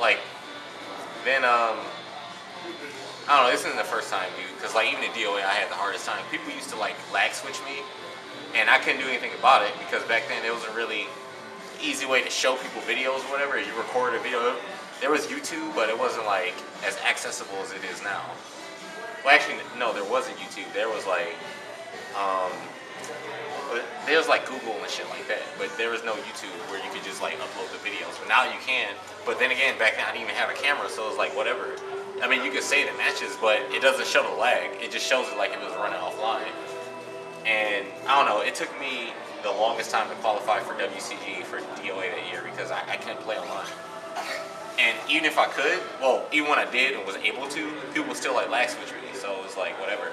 like, then I don't know. This isn't the first time, dude. Because like even in DOA, I had the hardest time. People used to like lag switch me, and I couldn't do anything about it because back then there was a really easy way to show people videos or whatever. You record a video. There was YouTube, but it wasn't like as accessible as it is now. Well, actually, no, there wasn't YouTube. There was like, there was like Google and shit like that. But there was no YouTube where you could just like upload the videos. But now you can. But then again, back then I didn't even have a camera, so it was like whatever. I mean, you could say the matches, but it doesn't show the lag. It just shows it like if it was running offline. And I don't know. It took me the longest time to qualify for WCG for DOA that year because I couldn't play online. And even if I could, well, even when I did and was able to, people would still like lag switch me. So it was like whatever.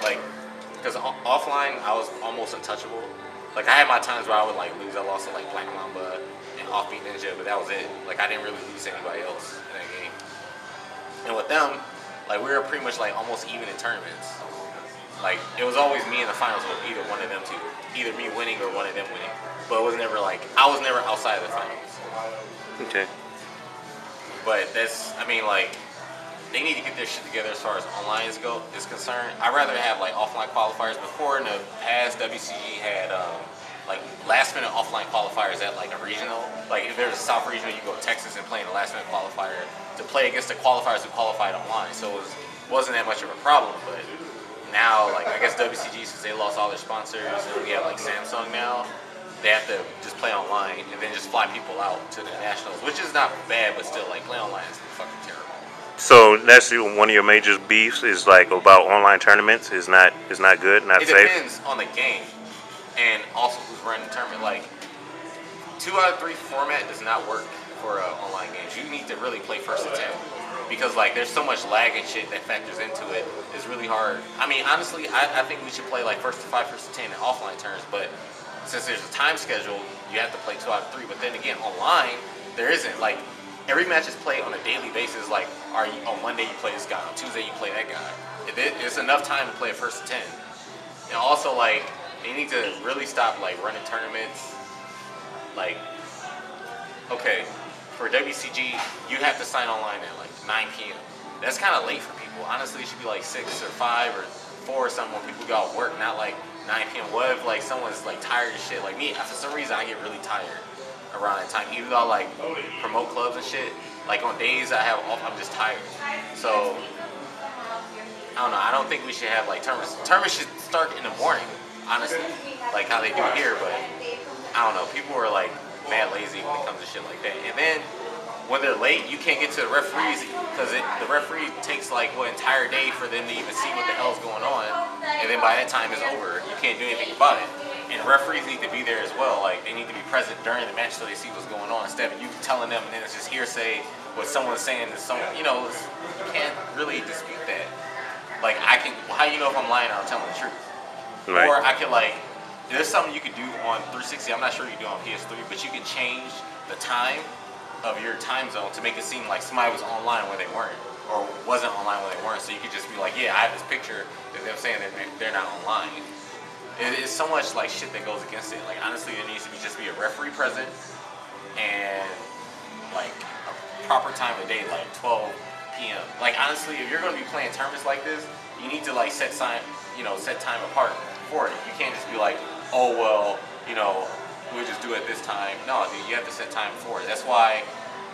Like, because offline I was almost untouchable. Like I had my times where I would like lose. I lost to like Black Mamba and Offbeat Ninja, but that was it. Like I didn't really lose anybody else in that game. And with them, like we were pretty much like almost even in tournaments. Like it was always me in the finals with either one of them two, either me winning or one of them winning. But it was never like I was never outside of the finals. Okay. But that's, I mean, like, they need to get their shit together as far as online is concerned. I'd rather have, like, offline qualifiers. Before, in the past, WCG had, like, last-minute offline qualifiers at, like, a regional. Like, if there's a South Regional, you go to Texas and play in a last-minute qualifier to play against the qualifiers who qualified online. So it wasn't that much of a problem. But now, like, I guess WCG, since they lost all their sponsors, and we have, like, Samsung now, they have to just play online and then just fly people out to the nationals, which is not bad, but still, like, play online is fucking terrible. So that's one of your major beefs is like about online tournaments is not good, not safe. It depends on the game and also who's running the tournament. Like 2 out of 3 format does not work for online games. You need to really play first to 10 because like there's so much lag and shit that factors into it. It's really hard. I mean, honestly, I think we should play like first to 5, first to 10 in offline terms, but since there's a time schedule, you have to play 2 out of 3. But then again, online, there isn't. Like, every match is played on a daily basis. Like, on Monday you play this guy, on Tuesday you play that guy. It's enough time to play a first to 10. And also, like, they need to really stop, like, running tournaments. Like, okay, for WCG, you have to sign online at, like, 9 p.m. That's kind of late for people. Honestly, it should be, like, 6 or 5 or 4 or something when people go out work, not, like, 9 p.m. What if like someone's like tired as shit? Like me, for some reason I get really tired around that time. Even though I like promote clubs and shit, like on days I have off, I'm just tired. So I don't know. I don't think we should have like tournaments. Tournaments should start in the morning, honestly, like how they do here. But I don't know. People are like mad lazy when it comes to shit like that. And then when they're late, you can't get to the referees because the referee takes like an entire day for them to even see what the hell's going on. And then by that time it's over. You can't do anything about it. And referees need to be there as well. Like they need to be present during the match so they see what's going on instead of you telling them and then it's just hearsay what someone's saying to someone. You know, you can't really dispute that. Like how you know if I'm lying or I'm telling the truth? Right. Or I could like, there's something you could do on 360. I'm not sure you do on PS3, but you can change the time of your time zone to make it seem like somebody was online when they weren't, or wasn't online when they weren't. So you could just be like, yeah, I have this picture of them saying that they're not online. It's so much like shit that goes against it. Like honestly, there needs to be just be a referee present and like a proper time of day, like 12 p.m. Like honestly, if you're going to be playing tournaments like this, you need to like set time apart for it. You can't just be like, oh well, you know, we'll just do it this time. No, dude, you have to set time for it. That's why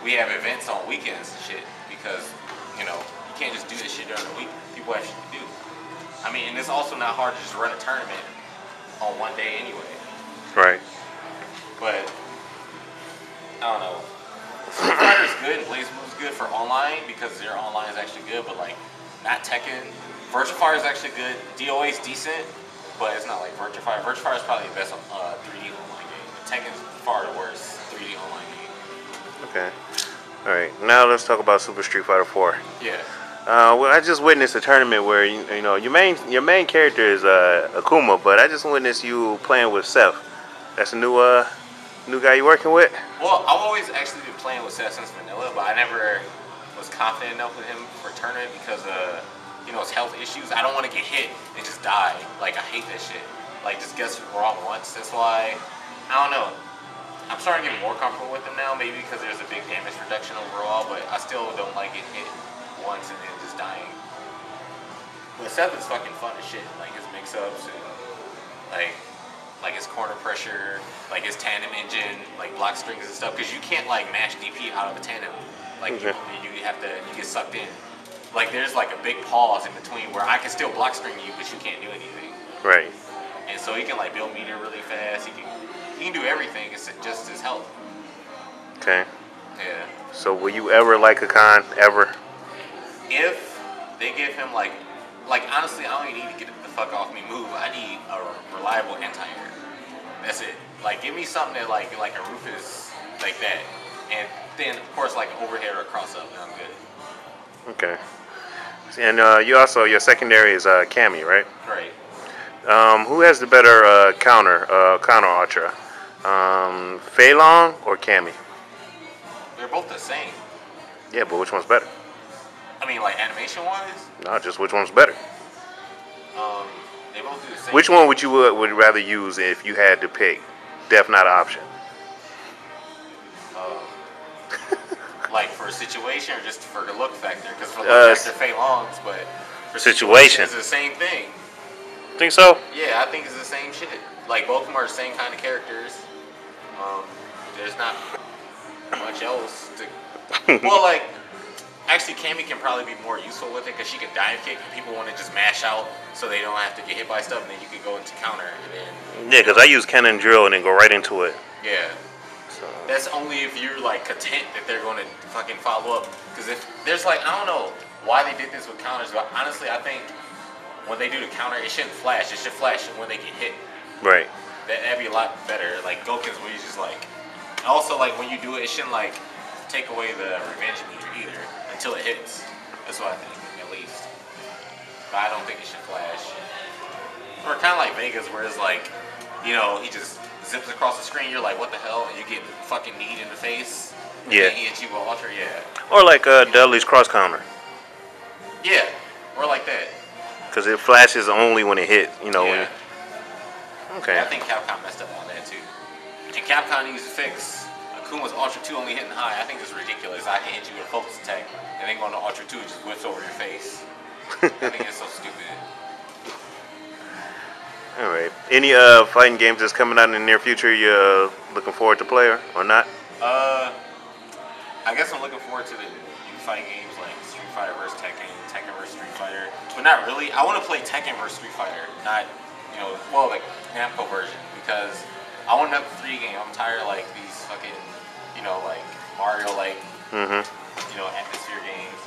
we have events on weekends and shit, because, you know, you can't just do this shit during the week. People have shit to do. I mean, and it's also not hard to just run a tournament on one day anyway. Right. But, I don't know. Street Fighter is good and BlazBlue is good for online because their online is actually good, but like, not Tekken. Virtua Fighter is actually good. DOA is decent, but it's not like Virtua Fighter. Virtua Fighter is probably the best 3D online game. Tekken's far the worst 3D online game. Okay. All right. Now let's talk about Super Street Fighter 4. Yeah. Well, I just witnessed a tournament where you know your main character is Akuma, but I just witnessed you playing with Seth. That's a new guy you working with? Well, I've always actually been playing with Seth since Manila, but I never was confident enough with him for a tournament because you know, his health issues. I don't want to get hit and just die. Like I hate that shit. Like just gets wrong once. That's why I don't know. I'm starting to get more comfortable with him now, maybe because there's a big damage reduction overall, but I still don't like it hit once and then just dying. But Seth is fucking fun as shit. Like his mix-ups and like his corner pressure, like his tandem engine, like block strings and stuff. Because you can't like mash DP out of a tandem. Like you get sucked in. Like there's like a big pause in between where I can still block string you, but you can't do anything. Right. And so he can like build meter really fast. He can do everything. It's just his health. Okay. Yeah. So will you ever like a con ever? If they give him like honestly, I don't even need to get the fuck off me move. I need a reliable anti-air. That's it. Like give me something that like a Rufus like that, and then of course like an overhead or a cross up, and I'm good. Okay. And you also your secondary is Cammy, right? Right. Who has the better counter ultra? Fei Long or Cammy? They're both the same. Yeah, but which one's better? I mean, like animation wise. No, just which one's better. They both do the same. Which one would you would rather use if you had to pick? Def not an option. Like for a situation or just for the look factor? Because for look factor, Fei Long's, but for situation, it's the same thing. Think so? Yeah, I think it's the same shit. Like both of them are the same kind of characters. There's not much else to. Well, like actually, Cammy can probably be more useful with it because she can dive kick. And people want to just mash out so they don't have to get hit by stuff, and then you can go into counter and then. Yeah, because I use cannon drill and then go right into it. Yeah. So. That's only if you're like content that they're going to fucking follow up. Because if there's like I don't know why they did this with counters, but honestly, I think. When they do the counter, it shouldn't flash. It should flash when they get hit. Right. That'd be a lot better. Like Goken's where you just like. Also, like when you do it, it shouldn't like take away the revenge meter either until it hits. That's what I think, at least. But I don't think it should flash. Or kind of like Vegas, where it's like, you know, he just zips across the screen. You're like, what the hell? And you get fucking kneed in the face. Yeah. And he hits you with ultra. Yeah. Or like Dudley's cross counter. Yeah. Or like that. Because it flashes only when it hits, you know. Yeah. Okay. I think Capcom messed up on that too. And Capcom needs to fix Akuma's Ultra 2 only hitting high. I think it's ridiculous. I can hit you with a focus attack, and then going to Ultra 2 it just whips over your face. I think it's so stupid. Alright. Any fighting games that's coming out in the near future you looking forward to play or not? I guess I'm looking forward to the new fighting games like Street Fighter vs. Tekken, Tekken vs. Street Fighter. But not really. I want to play Tekken vs. Street Fighter, not, you know, well, like Namco version, because I want another 3 game. I'm tired of like these fucking, you know, like Mario, like, you know, atmosphere games.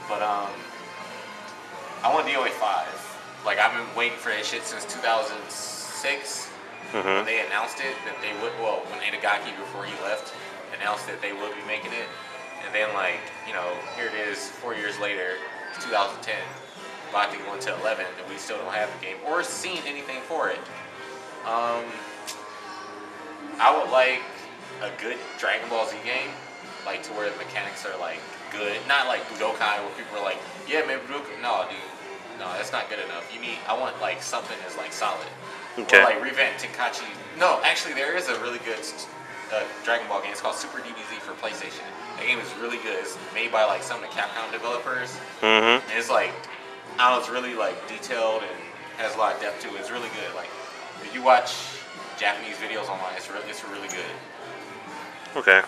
But I want DOA 5. Like I've been waiting for that shit since 2006 when they announced it that they would. Well, when Itagaki before he left announced that they would be making it, and then like, you know, here it is 4 years later, 2010. About to go into 11, and we still don't have the game or seen anything for it. I would like a good Dragon Ball Z game, like to where the mechanics are like good, not like Budokai where people are like, yeah, man, Budokai. No, dude, no, that's not good enough. I want like something that's like solid. Okay. Or like revamp Tenkaichi. No, actually, there is a really good Dragon Ball game. It's called Super DBZ for PlayStation. That game is really good. It's made by like some of the Capcom developers, and it's like. I don't know, it's really like detailed and has a lot of depth to it. It's really good. Like if you watch Japanese videos online, it's really good. Okay.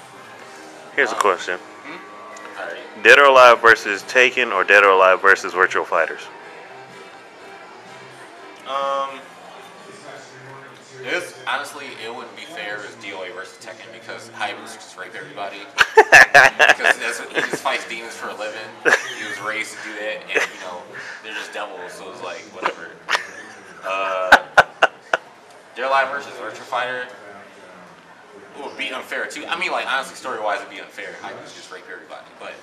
Here's a question. Alright. Dead or Alive versus Taken or Dead or Alive versus Virtual Fighters? Honestly, it wouldn't be fair as DOA versus Tekken because Hayabusa just rape everybody. Because that's what, he just fights demons for a living. He was raised to do that, and you know, they're just devils, so it's like, whatever. Dead or Alive versus Virtual Fighter would be unfair too. I mean, like, honestly, story-wise, it'd be unfair. Hayabusa just rape everybody. But,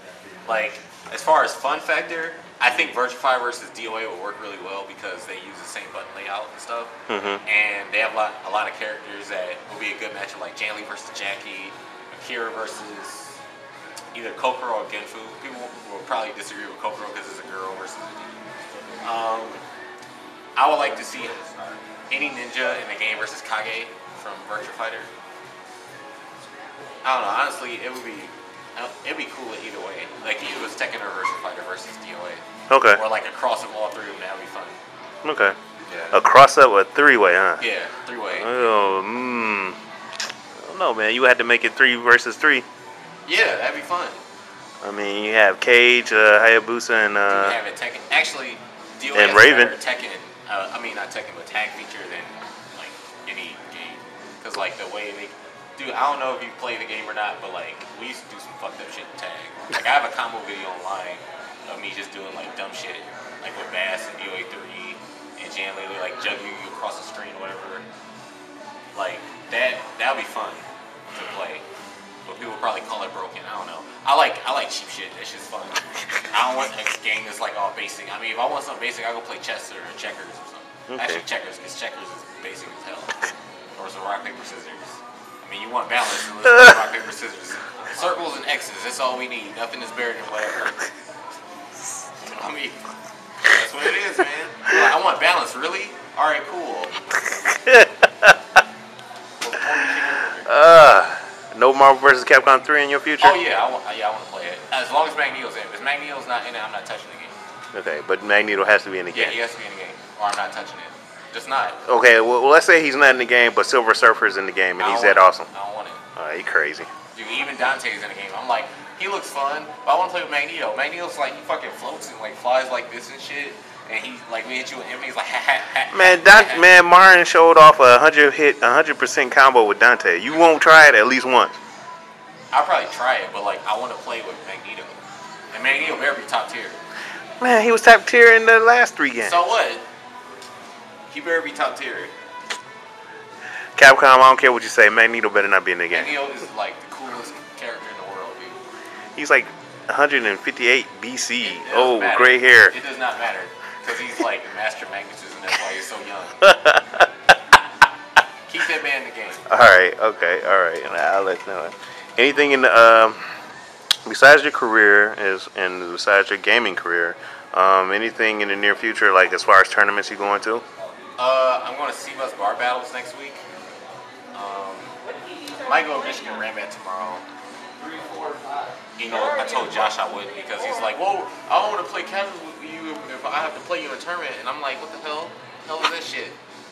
like, as far as fun factor, I think Virtual Fighter versus DOA will work really well because they use the same button layout and stuff. And they have a lot of characters that will be a good matchup, like Janley versus Jackie, Akira versus either Kokoro or Genfu. People will probably disagree with Kokoro because it's a girl versus a dude. I would like to see any ninja in the game versus Kage from Virtua Fighter. I don't know. Honestly, it'd be cool either way. Like if it was Tekken or Virtua Fighter versus DOA. Okay. Or like a cross of all three of them. That'd be fun. Okay. Yeah. A cross up, a 3-way, huh? Yeah, 3-way. Oh, I don't know, man. You had to make it 3 versus 3. Yeah, that'd be fun. I mean, you have Cage, Hayabusa, and Do we have it Tekken? Actually, DOA and has Raven. better Tekken. I mean, not Tekken, but tag feature than like any game. Cause like the way they, dude, I don't know if you play the game or not, but like we used to do some fucked up shit in tag. Like I have a combo video online of me just doing like dumb shit, like with Bass and DOA 3 and Jan literally like juggling you across the screen or whatever. Like that'd be fun to play. But people probably call it broken. I don't know. I like cheap shit. That shit's fun. I don't want a game that's like all basic. I mean, if I want something basic, I go play chess or checkers or something. Okay. Actually, checkers, because checkers is basic as hell. Or some rock paper scissors. I mean, you want balance, so let's play rock paper scissors. Circles and X's. That's all we need. Nothing is better than whatever. I mean, that's what it is, man. You're like, I want balance. Really? All right, cool. No Marvel vs. Capcom 3 in your future? Oh yeah, I want to play it. As long as Magneto's in it. If Magneto's not in it, I'm not touching the game. Okay, but Magneto has to be in the Yeah, game. he has to be in the game, or I'm not touching it. Just not. Okay, well, let's say he's not in the game, but Silver Surfer's in the game, and he's that awesome. I don't want it. He crazy. Dude, even Dante's in the game. I'm like, he looks fun, but I want to play with Magneto. Magneto's like, he fucking floats and like flies like this and shit. And he like, we hit you with him, he's like, ha ha ha. Man, Martin showed off a 100% combo with Dante. You won't try it at least once. I'll probably try it, but like, I want to play with Magneto. And Magneto better be top tier. Man, he was top tier in the last 3 games. So what? He better be top tier. Capcom, I don't care what you say. Magneto better not be in the game. Magneto is like the coolest character in the world, dude. He's like 158 BC. It doesn't matter. Gray hair. It does not matter. Because he's like the master magnetism, that's why he's so young. Keep that man in the game. Alright, okay, alright. I'll let you know. Anything in the, besides your career and besides your gaming career, anything in the near future, like as far as tournaments you're going to? I'm going to CBUS bar battles next week. Might go to Michigan Rambat tomorrow. You know, I told Josh I wouldn't because he's like, whoa, I don't want to play casual with you if I have to play you in a tournament. And I'm like, what the hell? Hell is that shit?